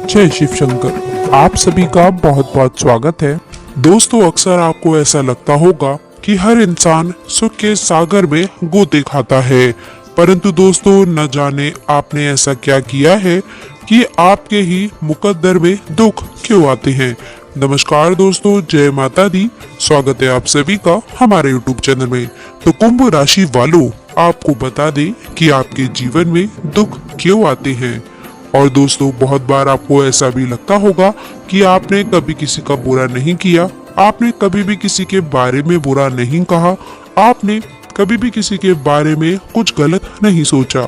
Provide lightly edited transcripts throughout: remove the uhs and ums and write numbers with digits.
जय शिव शंकर। आप सभी का बहुत बहुत स्वागत है। दोस्तों, अक्सर आपको ऐसा लगता होगा कि हर इंसान सुख के सागर में गोते खाता है, परंतु दोस्तों न जाने आपने ऐसा क्या किया है कि आपके ही मुकद्दर में दुख क्यों आते हैं। नमस्कार दोस्तों, जय माता दी। स्वागत है आप सभी का हमारे YouTube चैनल में। तो कुंभ राशि वालों, आपको बता दें कि आपके जीवन में दुख क्यों आते हैं। और दोस्तों, बहुत बार आपको ऐसा भी लगता होगा कि आपने कभी किसी का बुरा नहीं किया, आपने कभी भी किसी के बारे में बुरा नहीं कहा, आपने कभी भी किसी के बारे में कुछ गलत नहीं सोचा,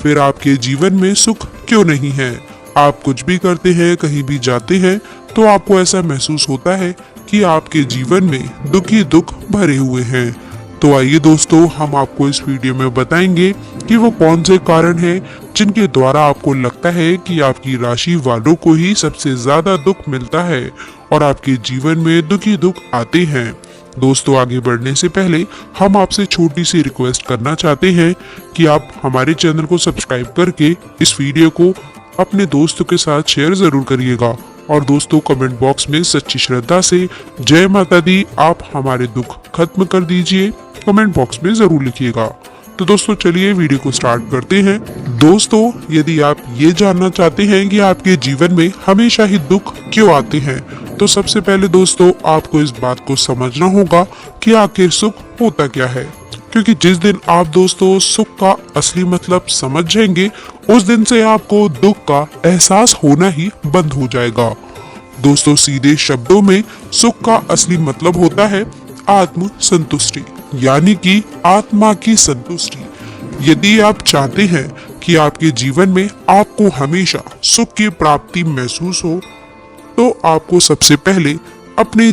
फिर आपके जीवन में सुख क्यों नहीं है। आप कुछ भी करते हैं, कहीं भी जाते हैं, तो आपको ऐसा महसूस होता है कि आपके जीवन में दुख ही दुख भरे हुए हैं। तो आइए दोस्तों, हम आपको इस वीडियो में बताएंगे कि वो कौन से कारण हैं जिनके द्वारा आपको लगता है कि आपकी राशि वालों को ही सबसे ज्यादा दुख मिलता है और आपके जीवन में दुख ही दुख आते हैं। दोस्तों, आगे बढ़ने से पहले हम आपसे छोटी सी रिक्वेस्ट करना चाहते हैं कि आप हमारे चैनल को सब्सक्राइब करके इस वीडियो को अपने दोस्तों के साथ शेयर जरूर करिएगा। और दोस्तों, कमेंट बॉक्स में सच्ची श्रद्धा से जय माता दी आप हमारे दुख खत्म कर दीजिए, कमेंट बॉक्स में जरूर लिखिएगा। तो दोस्तों, चलिए वीडियो को स्टार्ट करते हैं। दोस्तों, यदि आप ये जानना चाहते हैं कि आपके जीवन में हमेशा ही दुख क्यों आते हैं, तो सबसे पहले दोस्तों आपको इस बात को समझना होगा कि आखिर सुख होता क्या है। क्योंकि जिस दिन आप दोस्तों सुख का असली मतलब समझ जाएंगे, उस दिन से आपको दुख का एहसास होना ही बंद हो जाएगा। दोस्तों, सीधे शब्दों में सुख का असली मतलब होता है आत्म संतुष्टि, यानी कि आत्मा की संतुष्टि। यदि आप चाहते हैं कि आपके जीवन में आपको हमेशा सुख की प्राप्ति महसूस हो, तो आपको सबसे पहले अपने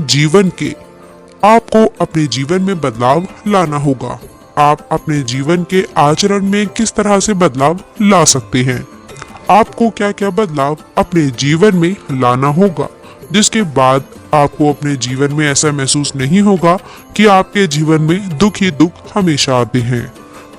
जीवन में बदलाव लाना होगा। आप अपने जीवन के आचरण में किस तरह से बदलाव ला सकते हैं, आपको क्या क्या बदलाव अपने जीवन में लाना होगा, जिसके बाद आपको अपने जीवन में ऐसा महसूस नहीं होगा कि आपके जीवन में दुख ही दुख हमेशा आते हैं।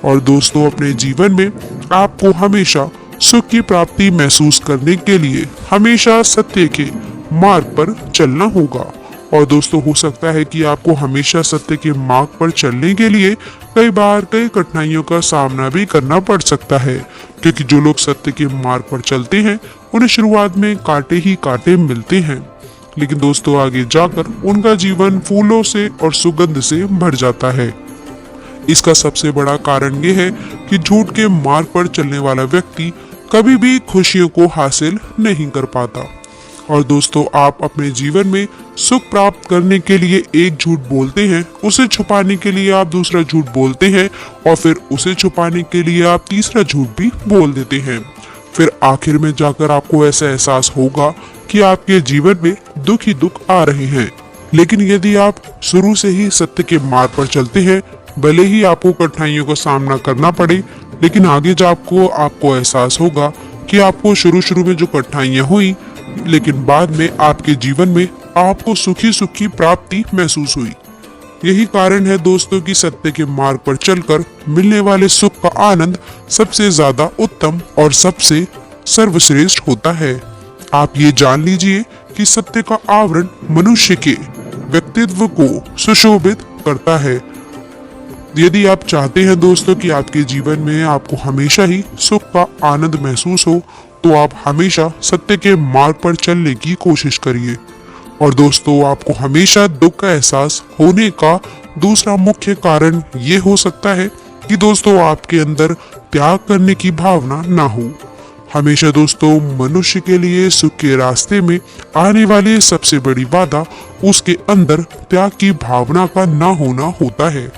और दोस्तों, अपने जीवन में आपको हमेशा सुख की प्राप्ति महसूस करने के लिए हमेशा सत्य के मार्ग पर चलना होगा। और दोस्तों, हो सकता है कि आपको हमेशा सत्य के मार्ग पर चलने के लिए कई बार कई कठिनाइयों का सामना भी करना पड़ सकता है, क्योंकि जो लोग सत्य के मार्ग पर चलते हैं उन्हें शुरुआत में कांटे ही कांटे मिलते हैं, लेकिन दोस्तों आगे जाकर उनका जीवन फूलों से और सुगंध से भर जाता है। इसका सबसे बड़ा कारण ये है कि झूठ के मार्ग पर चलने वाला व्यक्ति कभी भी खुशियों को हासिल नहीं कर पाता। और दोस्तों, आप अपने जीवन में सुख प्राप्त करने के लिए एक झूठ बोलते हैं, उसे छुपाने के लिए आप दूसरा झूठ बोलते हैं, और फिर उसे छुपाने के लिए आप तीसरा झूठ भी बोल देते हैं। फिर आखिर में जाकर आपको ऐसा एहसास होगा कि आपके जीवन में दुख ही दुख आ रहे हैं। लेकिन यदि आप शुरू से ही सत्य के मार्ग पर चलते हैं, भले ही आपको कठिनाइयों का सामना करना पड़े, लेकिन आगे जाकर आपको एहसास होगा कि आपको शुरू में जो कठिनाइयां हुई, लेकिन बाद में आपके जीवन में आपको सुख की प्राप्ति महसूस हुई। यही कारण है दोस्तों कि सत्य के मार्ग पर चलकर मिलने वाले सुख का आनंद सबसे ज्यादा उत्तम और सबसे सर्वश्रेष्ठ होता है। आप ये जान लीजिए कि सत्य का आवरण मनुष्य के व्यक्तित्व को सुशोभित करता है। यदि आप चाहते हैं दोस्तों कि आपके जीवन में आपको हमेशा ही सुख का आनंद महसूस हो, तो आप हमेशा सत्य के मार्ग पर चलने की कोशिश करिए। और दोस्तों, आपको हमेशा दुख का एहसास होने का दूसरा मुख्य कारण ये हो सकता है कि दोस्तों आपके अंदर त्याग करने की भावना ना हो। हमेशा दोस्तों, मनुष्य के लिए सुख के रास्ते में आने वाली सबसे बड़ी बाधा उसके अंदर त्याग की भावना का ना होना होता है।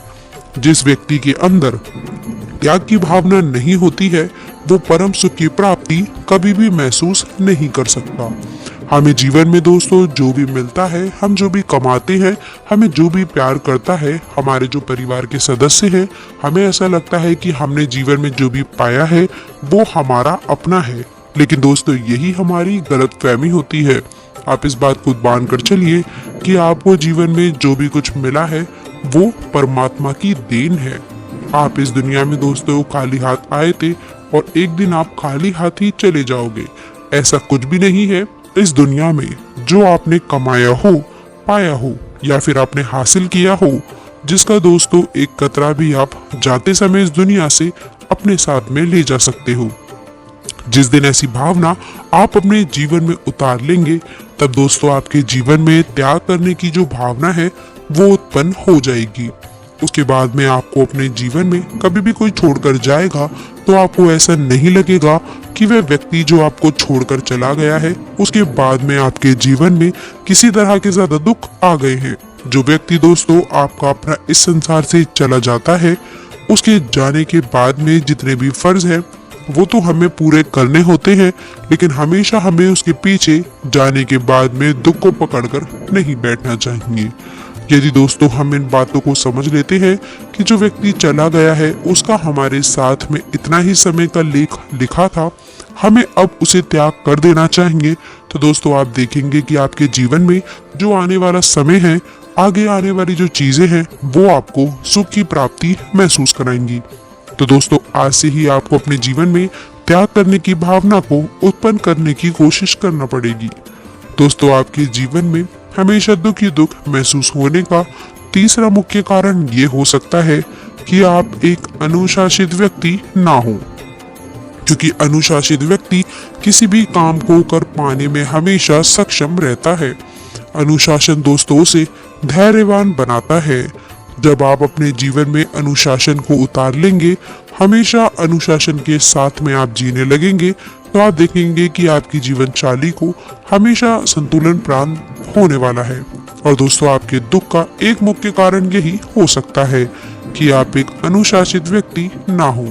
जिस व्यक्ति के अंदर त्याग की भावना नहीं होती है, वो परम सुख की प्राप्ति कभी भी महसूस नहीं कर सकता। हमें जीवन में दोस्तों जो भी मिलता है, हम जो भी कमाते हैं, हमें जो भी प्यार करता है, हमारे जो परिवार के सदस्य हैं, हमें ऐसा लगता है कि हमने जीवन में जो भी पाया है वो हमारा अपना है। लेकिन दोस्तों, यही हमारी गलतफहमी होती है। आप इस बात को मान कर चलिए कि आपको जीवन में जो भी कुछ मिला है वो परमात्मा की देन है। आप इस दुनिया में दोस्तों खाली हाथ आए थे और एक दिन आप खाली हाथ ही चले जाओगे। ऐसा कुछ भी नहीं है इस दुनिया में जो आपने कमाया हो, पाया हो या फिर आपने हासिल किया हो, जिसका दोस्तों एक कतरा भी आप जाते समय इस दुनिया से अपने साथ में ले जा सकते हो। जिस दिन ऐसी भावना आप अपने जीवन में उतार लेंगे, तब दोस्तों आपके जीवन में त्याग करने की जो भावना है वो उत्पन्न हो जाएगी। उसके बाद में आपको अपने जीवन में कभी भी कोई छोड़कर जाएगा तो आपको ऐसा नहीं लगेगा कि वह व्यक्ति जो आपको छोड़कर चला गया है उसके बाद में आपके जीवन में किसी तरह के ज्यादा दुख आ गए हैं। जो व्यक्ति दोस्तों आपका अपना इस संसार से चला जाता है, उसके जाने के बाद में जितने भी फर्ज है वो तो हमें पूरे करने होते हैं, लेकिन हमेशा हमें उसके पीछे जाने के बाद में दुख को पकड़कर नहीं बैठना चाहिए। यदि दोस्तों हम इन बातों को समझ लेते हैं कि जो व्यक्ति चला गया है उसका हमारे साथ में इतना ही समय का लेख लिखा था, हमें अब उसे त्याग कर देना चाहिए, तो दोस्तों आप देखेंगे कि आपके जीवन में जो आने वाला समय है, आगे आने वाली जो चीजें हैं वो आपको सुख की प्राप्ति महसूस कराएंगी। तो दोस्तों आज से ही आपको अपने जीवन में त्याग करने की भावना को उत्पन्न करने की कोशिश करना पड़ेगी। दोस्तों आपके जीवन में हमेशा दुख ही दुख महसूस होने का तीसरा मुख्य कारण ये हो सकता है कि आप एक अनुशासित व्यक्ति ना हो, क्योंकि अनुशासित व्यक्ति किसी भी काम को कर पाने में हमेशा सक्षम रहता है। अनुशासन दोस्तों उसे धैर्यवान बनाता है। जब आप अपने जीवन में अनुशासन को उतार लेंगे, हमेशा अनुशासन के साथ में आप जीने लगेंगे, तो आप देखेंगे कि आपकी जीवन चाली को हमेशा संतुलन प्राप्त होने वाला है। और दोस्तों आपके दुख का एक मुख्य कारण यही हो सकता है कि आप एक अनुशासित व्यक्ति ना हो,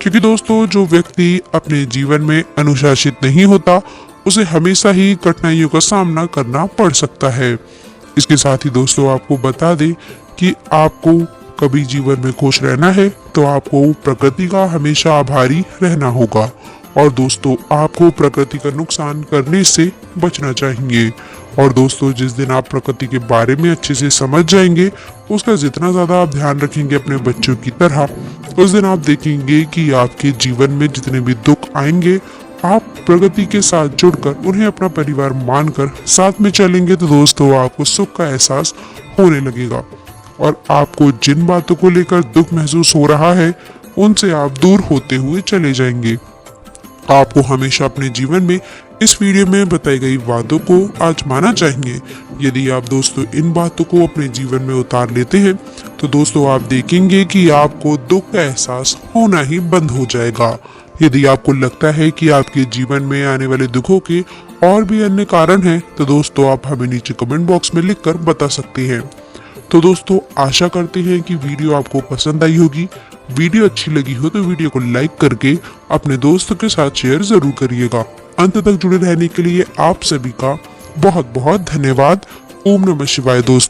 क्योंकि दोस्तों जो व्यक्ति अपने जीवन में अनुशासित नहीं होता उसे हमेशा ही कठिनाइयों का सामना करना पड़ सकता है। इसके साथ ही दोस्तों आपको बता दें कि आपको कभी जीवन में खुश रहना है तो आपको प्रकृति का हमेशा आभारी रहना होगा, और दोस्तों आपको प्रकृति का नुकसान करने से बचना चाहिए। और दोस्तों जिस दिन आप प्रकृति के बारे में अच्छे से समझ जाएंगे, उसका जितना ज्यादा आप ध्यान रखेंगे अपने बच्चों की तरह, उस दिन आप देखेंगे कि आपके जीवन में जितने भी दुख आएंगे, आप प्रगति के साथ जुड़कर उन्हें अपना परिवार मानकर साथ में चलेंगे, तो दोस्तों आपको सुख का एहसास होने लगेगा और आपको जिन बातों को लेकर दुख महसूस हो रहा है उनसे आप दूर होते हुए चले जाएंगे। आपको हमेशा अपने जीवन में इस वीडियो में बताई गई बातों को आजमाना चाहिए। यदि आप दोस्तों इन बातों को अपने जीवन में उतार लेते हैं, तो दोस्तों आप देखेंगे कि आपको दुख का एहसास होना ही बंद हो जाएगा। यदि आपको लगता है कि आपके जीवन में आने वाले दुखों के और भी अन्य कारण हैं, तो दोस्तों आप हमें नीचे कमेंट बॉक्स में लिखकर बता सकते हैं। तो दोस्तों आशा करते हैं कि वीडियो आपको पसंद आई होगी। वीडियो अच्छी लगी हो तो वीडियो को लाइक करके अपने दोस्तों के साथ शेयर जरूर करिएगा। अंत तक जुड़े रहने के लिए आप सभी का बहुत बहुत धन्यवाद। ओम नमः शिवाय दोस्तों।